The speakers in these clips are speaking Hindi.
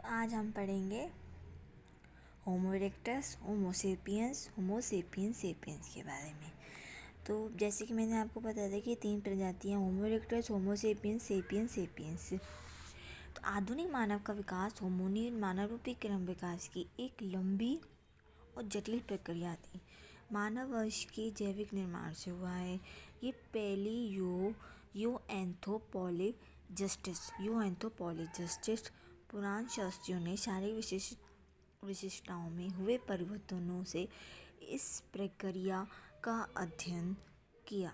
तो आज हम पढ़ेंगे होमो इरेक्टस, होमो सेपियंस, होमो सेपियंस सेपियंस के बारे में। तो जैसे कि मैंने आपको बताया था कि 3 प्रजातियाँ होमो इरेक्टस, होमो सेपियंस, सेपियंस सेपियंस। तो आधुनिक मानव का विकास होमोनियन मानव रूपी क्रम विकास की एक लंबी और जटिल प्रक्रिया थी। मानव वंश के जैविक निर्माण से हुआ है। ये पहली यो एंथ्रोपोलॉजिस्ट्स पुराण शास्त्रियों ने शारीरिक विशिष्टताओं में हुए परिवर्तनों से इस प्रक्रिया का अध्ययन किया।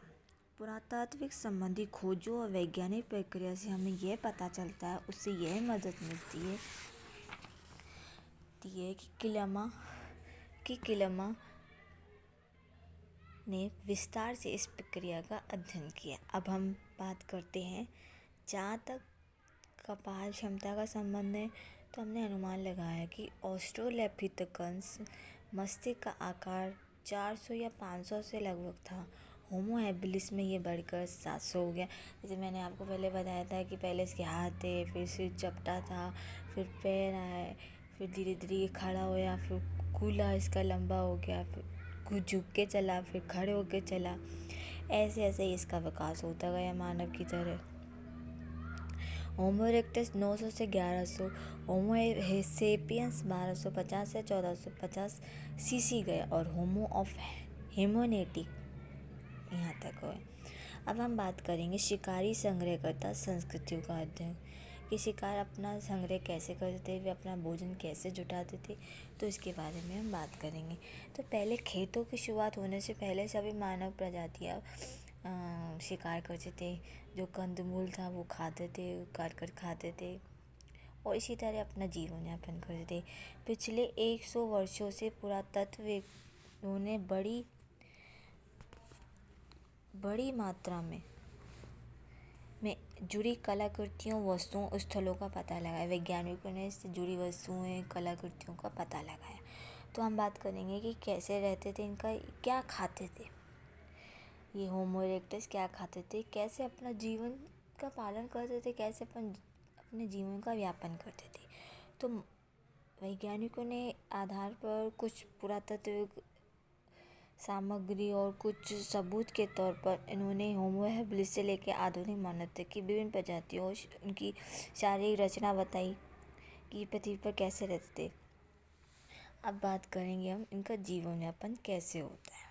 पुरातात्विक संबंधी खोजों और वैज्ञानिक प्रक्रिया से हमें यह पता चलता है, उससे यह मदद मिलती है कि क्लेमा ने विस्तार से इस प्रक्रिया का अध्ययन किया। अब हम बात करते हैं, जहाँ तक कपाल क्षमता का संबंध है तो हमने अनुमान लगाया कि ऑस्ट्रेलोपिथेकस मस्तिष्क का आकार 400 या 500 से लगभग था। होमो हैबिलिस में ये बढ़कर 700 हो गया। जैसे मैंने आपको पहले बताया था कि पहले इसके हाथ थे, फिर सिर चपटा था, फिर पैर आए, फिर धीरे धीरे ये खड़ा होया, फिर कूल्हा इसका लंबा हो गया, फिर कुछ झुक के चला, फिर खड़े होके चला। ऐसे ऐसे इसका विकास होता गया मानव की तरह। होमो इरेक्टस 900 से 1100, होमो सेपियंस 1250 से 1450 सीसी गए और होमो ऑफ ह्यूमैनिटी यहाँ तक हुए। अब हम बात करेंगे शिकारी संग्रहकर्ता संस्कृतियों का अध्ययन कि शिकार अपना संग्रह कैसे करते थे, वे अपना भोजन कैसे जुटाते थे, तो इसके बारे में हम बात करेंगे। तो पहले खेतों की शुरुआत होने से पहले सभी मानव प्रजातियाँ शिकार करते थे। जो कंदमूल था वो खाते थे, काट कर खाते थे और इसी तरह अपना जीवन यापन करते थे। पिछले 100 वर्षों से पुरातत्वविदों ने बड़ी मात्रा में जुड़ी कलाकृतियों, वस्तुओं, स्थलों का पता लगाया। वैज्ञानिकों ने इससे जुड़ी वस्तुएं, कलाकृतियों का पता लगाया। तो हम बात करेंगे कि कैसे रहते थे, इनका क्या खाते थे, ये होमो इरेक्टस क्या खाते थे, कैसे अपना जीवन का पालन करते थे, कैसे अपने जीवन का यापन करते थे। तो वैज्ञानिकों ने आधार पर कुछ पुरातात्विक सामग्री और कुछ सबूत के तौर पर इन्होंने होमो हैबिलिस से लेकर आधुनिक मानव तक की विभिन्न प्रजातियों और उनकी शारीरिक रचना बताई कि पृथ्वी पर कैसे रहते थे। अब बात करेंगे हम इनका जीवन यापन कैसे होता है।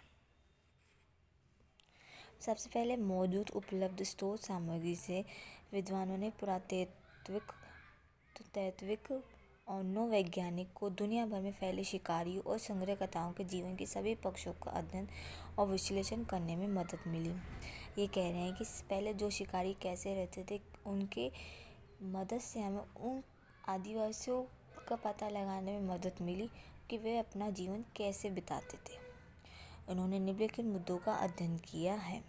सबसे पहले मौजूद उपलब्ध स्रोत सामग्री से विद्वानों ने पुरातत्विक और नौवैज्ञानिक को दुनिया भर में फैले शिकारियों और संग्रहकर्ताओं के जीवन के सभी पक्षों का अध्ययन और विश्लेषण करने में मदद मिली। ये कह रहे हैं कि पहले जो शिकारी कैसे रहते थे, उनके मदद से हमें उन आदिवासियों का पता लगाने में मदद मिली कि वे अपना जीवन कैसे बिताते थे। उन्होंने निम्नलिखित मुद्दों का अध्ययन किया है।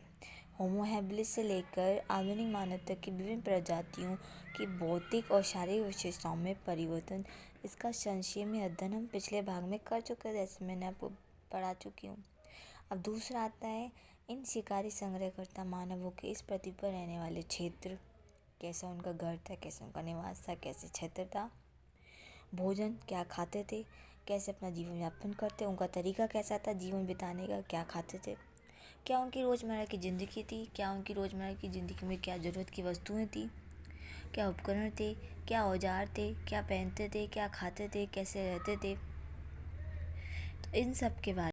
होमो हैबिलिस से लेकर आधुनिक मानव तक की विभिन्न प्रजातियों की भौतिक और शारीरिक विशेषताओं में परिवर्तन। इसका संक्षेप में अध्ययन हम पिछले भाग में कर चुके हैं, जैसे मैंने आपको पढ़ा चुकी हूँ। अब दूसरा आता है इन शिकारी संग्रहकर्ता मानवों के इस पृथ्वी पर रहने वाले क्षेत्र, कैसा उनका घर था, कैसा उनका निवास था, कैसे क्षेत्र था, भोजन क्या खाते थे, कैसे अपना जीवन यापन करते, उनका तरीका कैसा था जीवन बिताने का, क्या खाते थे, क्या उनकी रोज़मर्रा की ज़िंदगी थी, क्या उनकी रोज़मर्रा की ज़िंदगी में क्या ज़रूरत की वस्तुएं थी, क्या उपकरण थे, क्या औजार थे, क्या पहनते थे, क्या खाते थे, कैसे रहते थे। तो इन सब के बारे